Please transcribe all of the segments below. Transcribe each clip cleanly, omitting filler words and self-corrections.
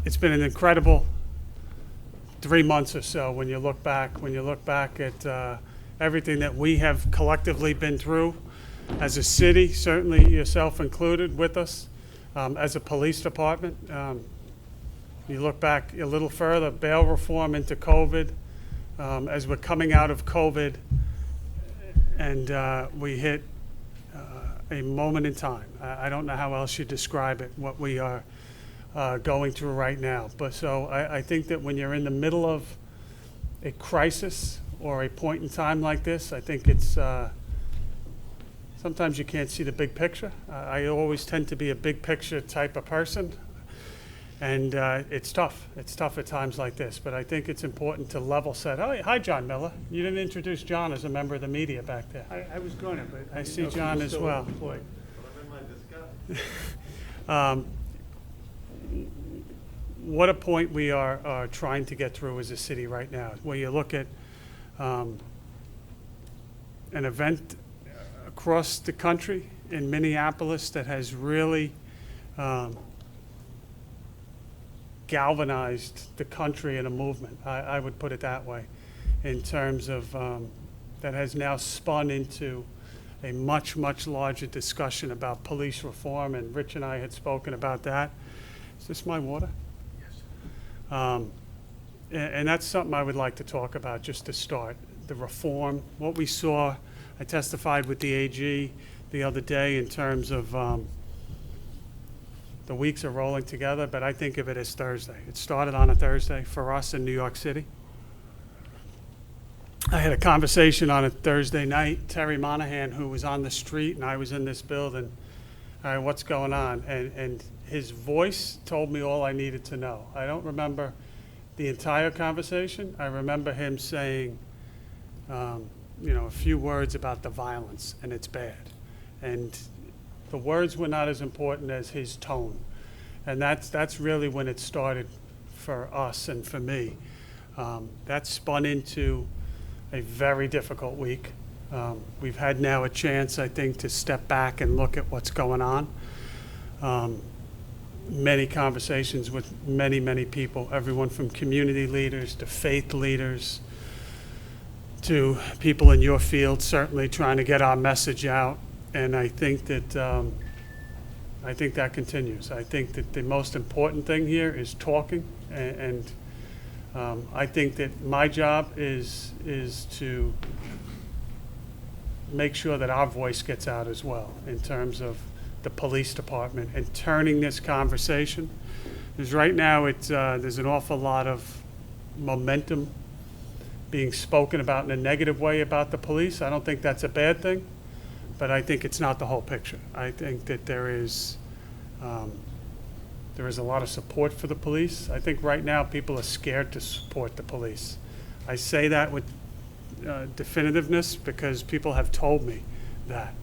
it's been an incredible 3 months or so when you look back at everything that we have collectively been through as a city, certainly yourself included with us, as a police department. You look back a little further, bail reform into COVID, as we're coming out of COVID, and we hit a moment in time. I don't know how else you describe it, what we are going through right now. But so I think that when you're in the middle of a crisis or a point in time like this, I think it's sometimes you can't see the big picture. I always tend to be a big picture type of person, and it's tough. It's tough at times like this, but I think it's important to level set. Oh, hi, John Miller. You didn't introduce John as a member of the media back there. I was going to, but I see John as well. What a point we are trying to get through as a city right now. Where you look at an event across the country in Minneapolis that has really galvanized the country in a movement. I would put it that way, in terms of that has now spun into a much, much larger discussion about police reform, and Rich and I had spoken about that. Is this my water? Yes. And that's something I would like to talk about just to start. The reform, what we saw. I testified with the AG the other day in terms of the weeks are rolling together, but I think of it as Thursday. It started on a Thursday for us in New York City. I had a conversation on a Thursday night, Terry Monahan, who was on the street, and I was in this building. All right, what's going on? And his voice told me all I needed to know. I don't remember the entire conversation. I remember him saying, a few words about the violence, and it's bad. And the words were not as important as his tone. And that's really when it started for us and for me. That spun into a very difficult week. We've had now a chance, I think, to step back and look at what's going on. Many conversations with many, many people, everyone from community leaders to faith leaders to people in your field, certainly trying to get our message out. And I think that continues. I think that the most important thing here is talking, and I think that my job is to make sure that our voice gets out as well in terms of the police department and turning this conversation. Because right now there's an awful lot of momentum being spoken about in a negative way about the police. I don't think that's a bad thing, but I think it's not the whole picture. I think that there is a lot of support for the police. I think right now people are scared to support the police. I say that with definitiveness because people have told me that.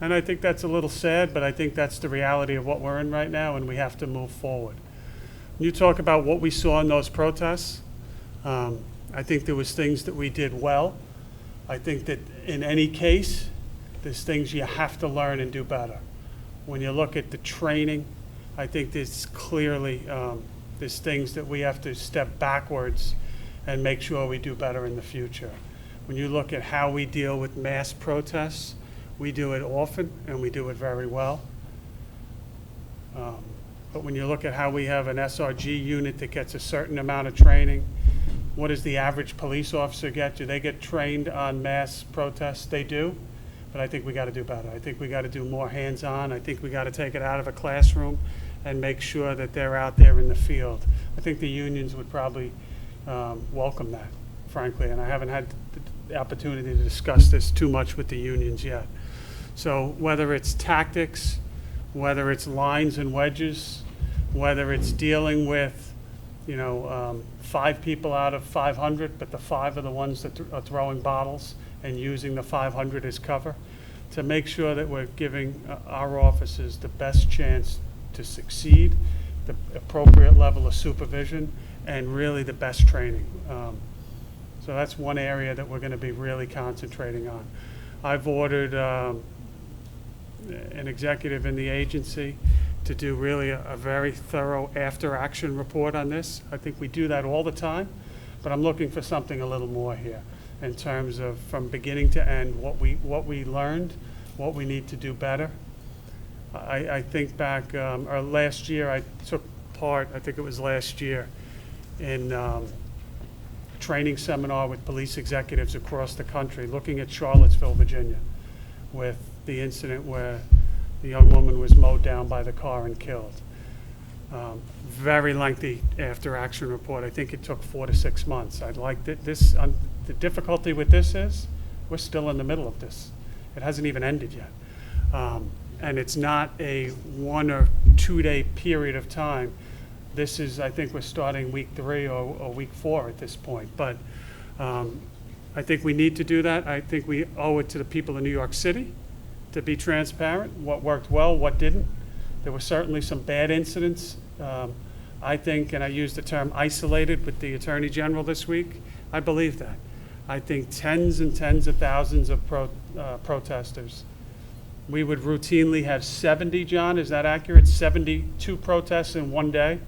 And I think that's a little sad, but I think that's the reality of what we're in right now, and we have to move forward. When you talk about what we saw in those protests, I think there was things that we did well. I think that in any case, there's things you have to learn and do better. When you look at the training, I think there's clearly there's things that we have to step backwards and make sure we do better in the future. When you look at how we deal with mass protests, we do it often and we do it very well. But when you look at how we have an SRG unit that gets a certain amount of training, what does the average police officer get? Do they get trained on mass protests? They do, but I think we got to do better. I think we got to do more hands-on. I think we got to take it out of a classroom and make sure that they're out there in the field. I think the unions would probably welcome that, frankly, and I haven't had the opportunity to discuss this too much with the unions yet. So whether it's tactics, whether it's lines and wedges, whether it's dealing with 5 people out of 500, but the 5 are the ones that are throwing bottles and using the 500 as cover, to make sure that we're giving our officers the best chance to succeed, the appropriate level of supervision, and really the best training. So that's one area that we're going to be really concentrating on. I've ordered an executive in the agency to do really a very thorough after-action report on this. I think we do that all the time, but I'm looking for something a little more here in terms of from beginning to end, what we learned, what we need to do better. I think back, or last year, I took part, I think it was last year, in a training seminar with police executives across the country, looking at Charlottesville, Virginia, with the incident where the young woman was mowed down by the car and killed. Very lengthy after-action report. I think it took 4 to 6 months. I'd like this. The difficulty with this is we're still in the middle of this. It hasn't even ended yet, and it's not a 1 or 2 day period of time. This is, I think, we're starting week 3 or week 4 at this point. But I think we need to do that. I think we owe it to the people of New York City to be transparent, what worked well, what didn't. There were certainly some bad incidents. I think, and I used the term isolated with the Attorney General this week, I believe that. I think tens and tens of thousands of protesters. We would routinely have 70, John, is that accurate? 72 protests in one day.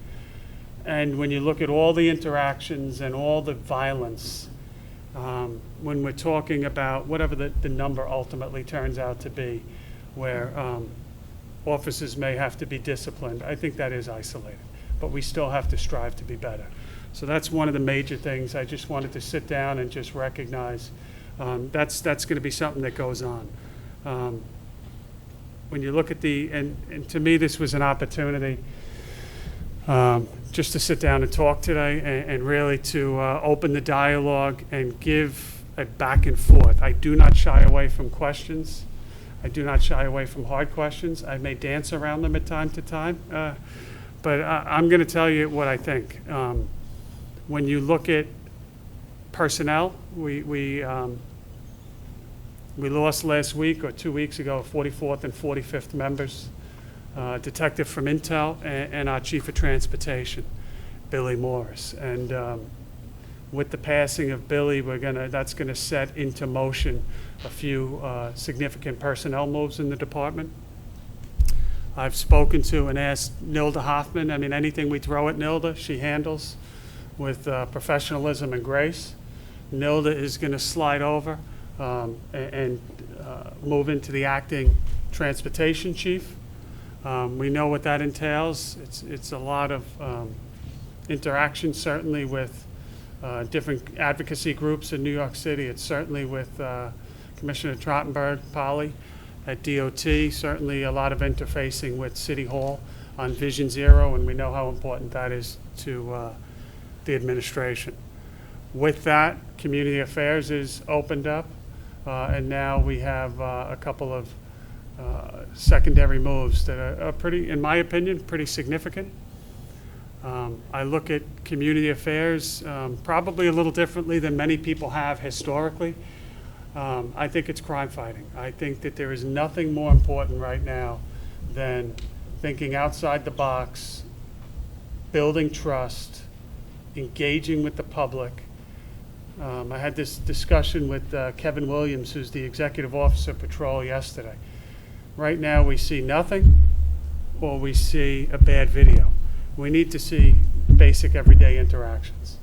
And when you look at all the interactions and all the violence, when we're talking about whatever the number ultimately turns out to be, where officers may have to be disciplined, I think that is isolated. But we still have to strive to be better. So that's one of the major things. I just wanted to sit down and just recognize that's going to be something that goes on. When you look at and to me this was an opportunity just to sit down and talk today and really to open the dialogue and give a back and forth. I do not shy away from questions. I do not shy away from hard questions. I may dance around them at time to time, but I'm going to tell you what I think. When you look at personnel, we lost last week or 2 weeks ago 44th and 45th members, detective from Intel and our chief of transportation, Billy Morris. And with the passing of Billy, that's gonna set into motion a few significant personnel moves in the department. I've spoken to and asked Nilda Hoffman. I mean, anything we throw at Nilda, she handles with professionalism and grace. Nilda is going to slide over and move into the acting transportation chief. We know what that entails. It's a lot of interaction, certainly with different advocacy groups in New York City. It's certainly with Commissioner Trottenberg, Polly, at DOT, certainly a lot of interfacing with City Hall on Vision Zero, and we know how important that is to the administration. With that, Community Affairs is opened up, and now we have a couple of secondary moves that are pretty, in my opinion, pretty significant. I look at Community Affairs probably a little differently than many people have historically. I think it's crime fighting. I think that there is nothing more important right now than thinking outside the box, building trust, engaging with the public. I had this discussion with Kevin Williams, who's the executive officer of Patrol, yesterday. Right now we see nothing or we see a bad video. We need to see basic everyday interactions.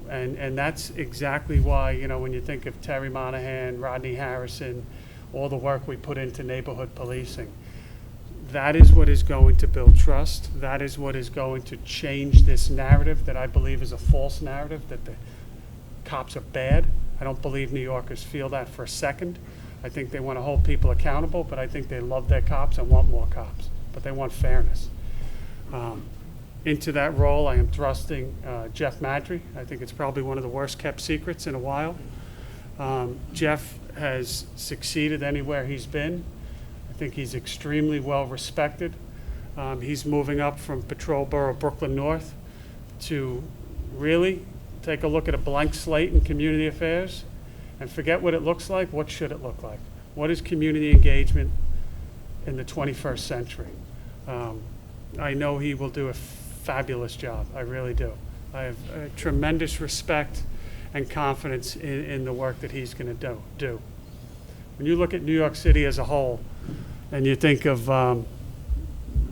And that's exactly why, you know, when you think of Terry Monahan, Rodney Harrison, all the work we put into neighborhood policing, that is what is going to build trust. That is what is going to change this narrative that I believe is a false narrative, that the cops are bad. I don't believe New Yorkers feel that for a second. I think they want to hold people accountable, but I think they love their cops and want more cops, but they want fairness. Into that role, I am thrusting Jeff Madry. I think it's probably one of the worst kept secrets in a while. Jeff has succeeded anywhere he's been. I think he's extremely well respected. He's moving up from Patrol Borough Brooklyn North to really take a look at a blank slate in community affairs and forget what it looks like. What should it look like? What is community engagement in the 21st century? I know he will do a fabulous job. I really do. I have tremendous respect and confidence in the work that he's going to do. When you look at New York City as a whole, and you think of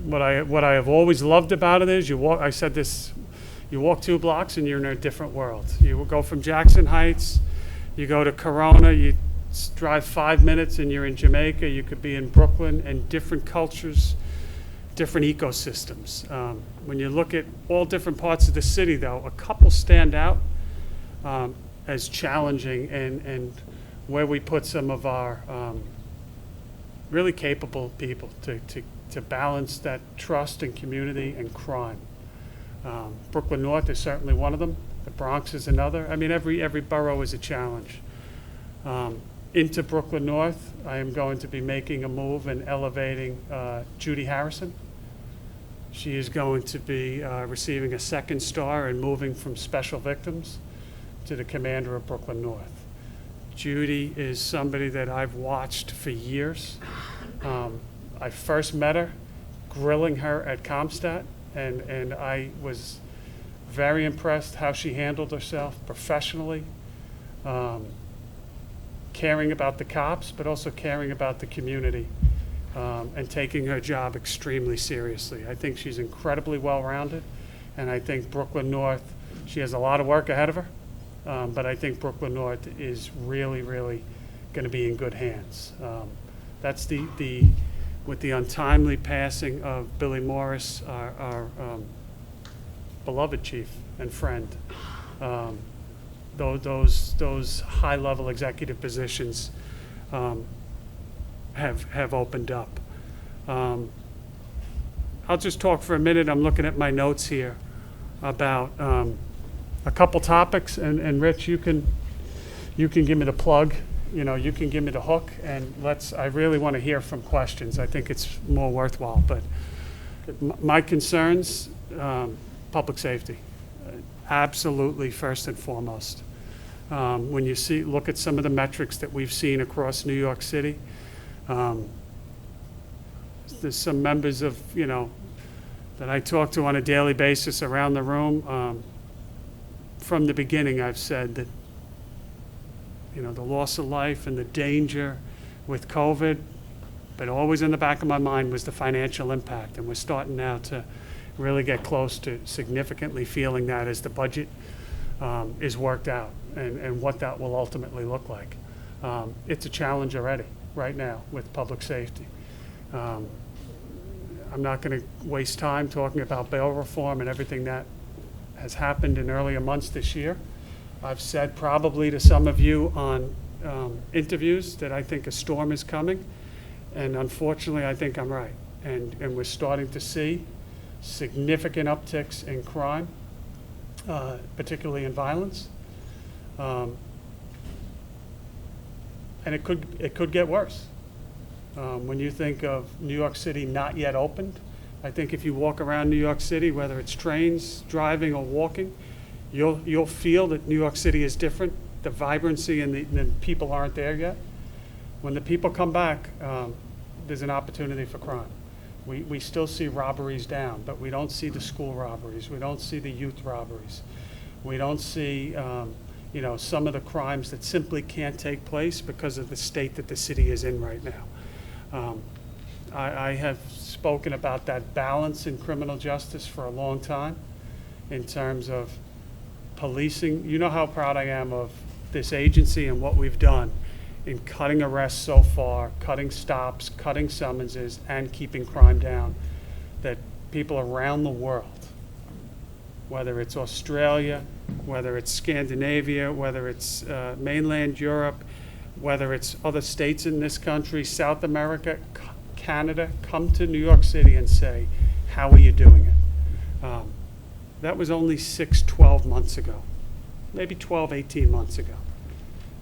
What I have always loved about it is I said this, you walk 2 blocks and you're in a different world. You will go from Jackson Heights, you go to Corona, you drive 5 minutes and you're in Jamaica, you could be in Brooklyn, and different cultures, different ecosystems. When you look at all different parts of the city, though, a couple stand out as challenging, and where we put some of our really capable people to balance that trust and community and crime. Brooklyn North is certainly one of them. The Bronx is another. I mean, every borough is a challenge. Into Brooklyn North, I am going to be making a move and elevating Judy Harrison. She is going to be receiving a 2nd star and moving from special victims to the commander of Brooklyn North. Judy is somebody that I've watched for years. I first met her grilling her at Comstat, and I was very impressed how she handled herself professionally, caring about the cops, but also caring about the community, and taking her job extremely seriously. I think she's incredibly well-rounded, and I think Brooklyn North, she has a lot of work ahead of her, but I think Brooklyn North is really, really going to be in good hands. That's with the untimely passing of Billy Morris, our beloved chief and friend. Those high-level executive positions have opened up. I'll just talk for a minute. I'm looking at my notes here about a couple topics, and Rich, you can give me the plug. You can give me the hook, and I really want to hear from questions. I think it's more worthwhile. But my concerns, public safety, absolutely first and foremost. When you look at some of the metrics that we've seen across New York City, there's some members of, that I talk to on a daily basis around the room. From the beginning, I've said that, the loss of life and the danger with COVID, but always in the back of my mind was the financial impact. And we're starting now to really get close to significantly feeling that as the budget is worked out and what that will ultimately look like. It's a challenge already, right now, with public safety. I'm not going to waste time talking about bail reform and everything that has happened in earlier months this year. I've said probably to some of you on interviews that I think a storm is coming, and unfortunately I think I'm right. And we're starting to see significant upticks in crime, particularly in violence. And it could get worse. When you think of New York City not yet opened, I think if you walk around New York City, whether it's trains, driving, or walking, you'll feel that New York City is different. The vibrancy and the people aren't there yet. When the people come back, there's an opportunity for crime. We still see robberies down, but we don't see the school robberies. We don't see the youth robberies. We don't see some of the crimes that simply can't take place because of the state that the city is in right now. I have spoken about that balance in criminal justice for a long time in terms of policing. You know how proud I am of this agency and what we've done in cutting arrests so far, cutting stops, cutting summonses, and keeping crime down. That people around the world, whether it's Australia, whether it's Scandinavia, whether it's mainland Europe, whether it's other states in this country, South America, Canada, come to New York City and say, how are you doing it? That was only 12 months ago, maybe 12, 18 months ago.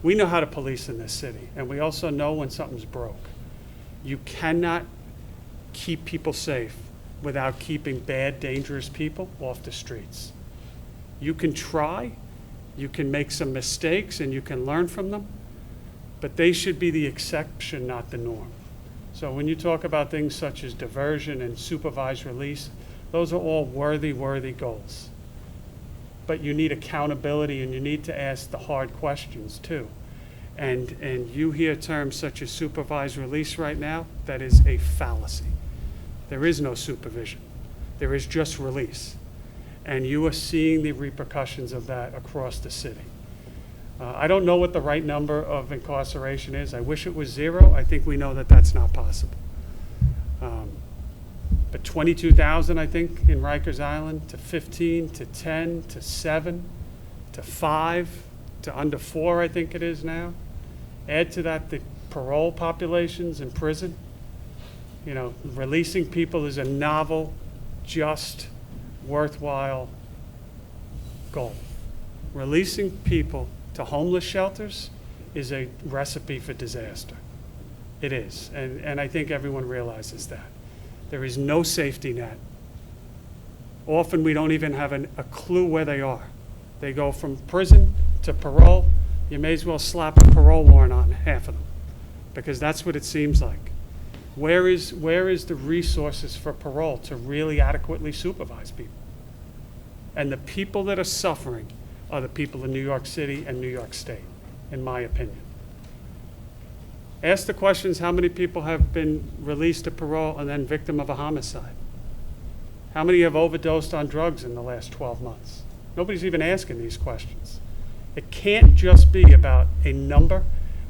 We know how to police in this city, and we also know when something's broke. You cannot keep people safe without keeping bad, dangerous people off the streets. You can try, you can make some mistakes, and you can learn from them, but they should be the exception, not the norm. So when you talk about things such as diversion and supervised release, those are all worthy goals. But you need accountability, and you need to ask the hard questions too. And you hear terms such as supervised release right now, that is a fallacy. There is no supervision. There is just release. And you are seeing the repercussions of that across the city. I don't know what the right number of incarceration is. I wish it was 0. I think we know that that's not possible. But 22,000, I think, in Rikers Island, to 15, to 10, to 7, to 5, to under 4, I think it is now. Add to that the parole populations in prison. You know, releasing people is a novel, just, worthwhile goal. Releasing people to homeless shelters is a recipe for disaster. It is, and I think everyone realizes that. There is no safety net. Often we don't even have a clue where they are. They go from prison to parole. You may as well slap a parole warrant on half of them, because that's what it seems like. Where is the resources for parole to really adequately supervise people? And the people that are suffering are the people in New York City and New York State, in my opinion. Ask the questions, how many people have been released to parole and then victim of a homicide? How many have overdosed on drugs in the last 12 months? Nobody's even asking these questions. It can't just be about a number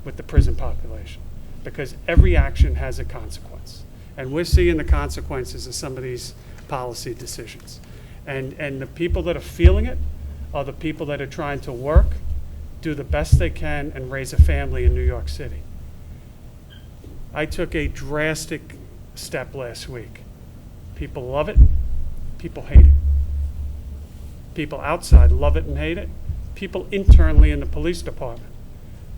with the prison population, because every action has a consequence. And we're seeing the consequences of some of these policy decisions. And the people that are feeling it are the people that are trying to work, do the best they can, and raise a family in New York City. I took a drastic step last week. People love it, people hate it. People outside love it and hate it. People internally in the police department.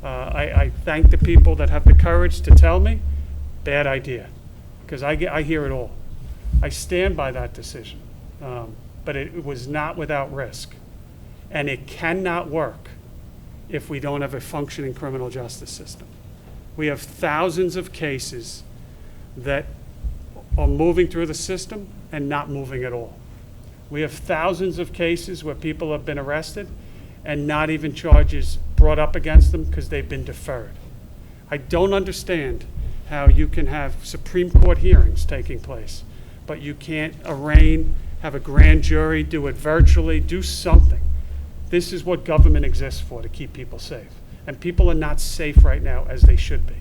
I thank the people that have the courage to tell me, bad idea, because I hear it all. I stand by that decision, but it was not without risk. And it cannot work if we don't have a functioning criminal justice system. We have thousands of cases that are moving through the system and not moving at all. We have thousands of cases where people have been arrested and not even charges brought up against them because they've been deferred. I don't understand how you can have Supreme Court hearings taking place, but you can't arraign, have a grand jury, do it virtually, do something. This is what government exists for, to keep people safe. And people are not safe right now as they should be.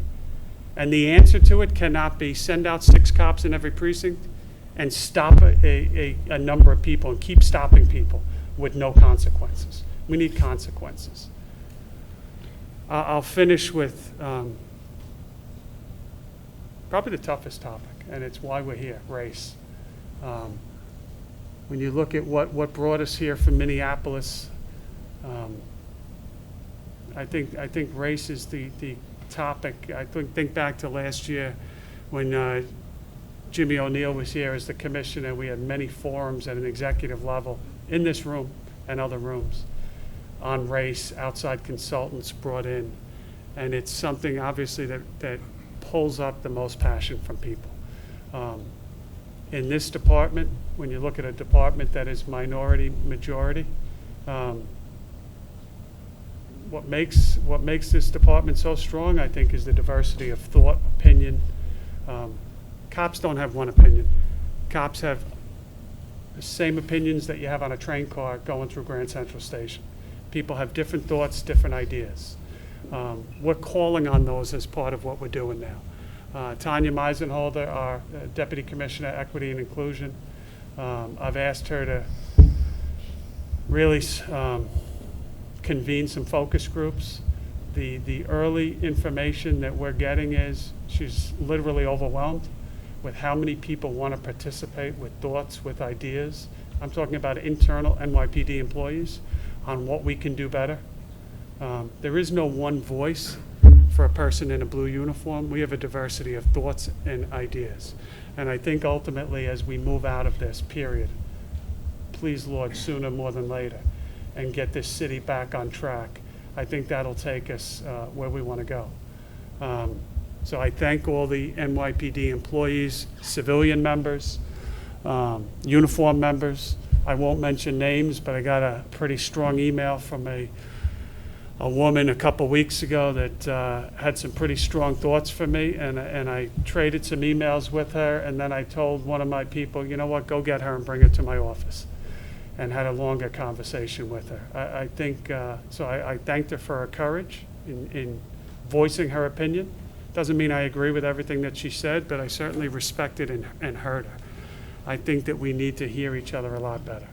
And the answer to it cannot be send out 6 cops in every precinct and stop a number of people and keep stopping people with no consequences. We need consequences. I'll finish with probably the toughest topic, and it's why we're here, race. When you look at what brought us here from Minneapolis, I think race is the topic. I think back to last year when Jimmy O'Neill was here as the commissioner. We had many forums at an executive level in this room and other rooms on race, outside consultants brought in. And it's something obviously that pulls up the most passion from people. In this department, when you look at a department that is minority majority, what makes this department so strong, I think, is the diversity of thought, opinion. Cops don't have one opinion. Cops have the same opinions that you have on a train car going through Grand Central Station. People have different thoughts, different ideas. We're calling on those as part of what we're doing now. Tanya Meisenholder, our Deputy Commissioner, Equity and Inclusion, I've asked her to really convene some focus groups. The early information that we're getting is she's literally overwhelmed with how many people want to participate with thoughts, with ideas. I'm talking about internal NYPD employees on what we can do better. There is no one voice for a person in a blue uniform. We have a diversity of thoughts and ideas. And I think ultimately as we move out of this period, please Lord, sooner more than later, and get this city back on track, I think that'll take us where we want to go. So I thank all the NYPD employees, civilian members, uniform members. I won't mention names, but I got a pretty strong email from a a woman a couple weeks ago that had some pretty strong thoughts for me, and I traded some emails with her, and then I told one of my people, you know what, go get her and bring her to my office, and had a longer conversation with her. I think, so I thanked her for her courage in voicing her opinion. Doesn't mean I agree with everything that she said, but I certainly respected and heard her. I think that we need to hear each other a lot better.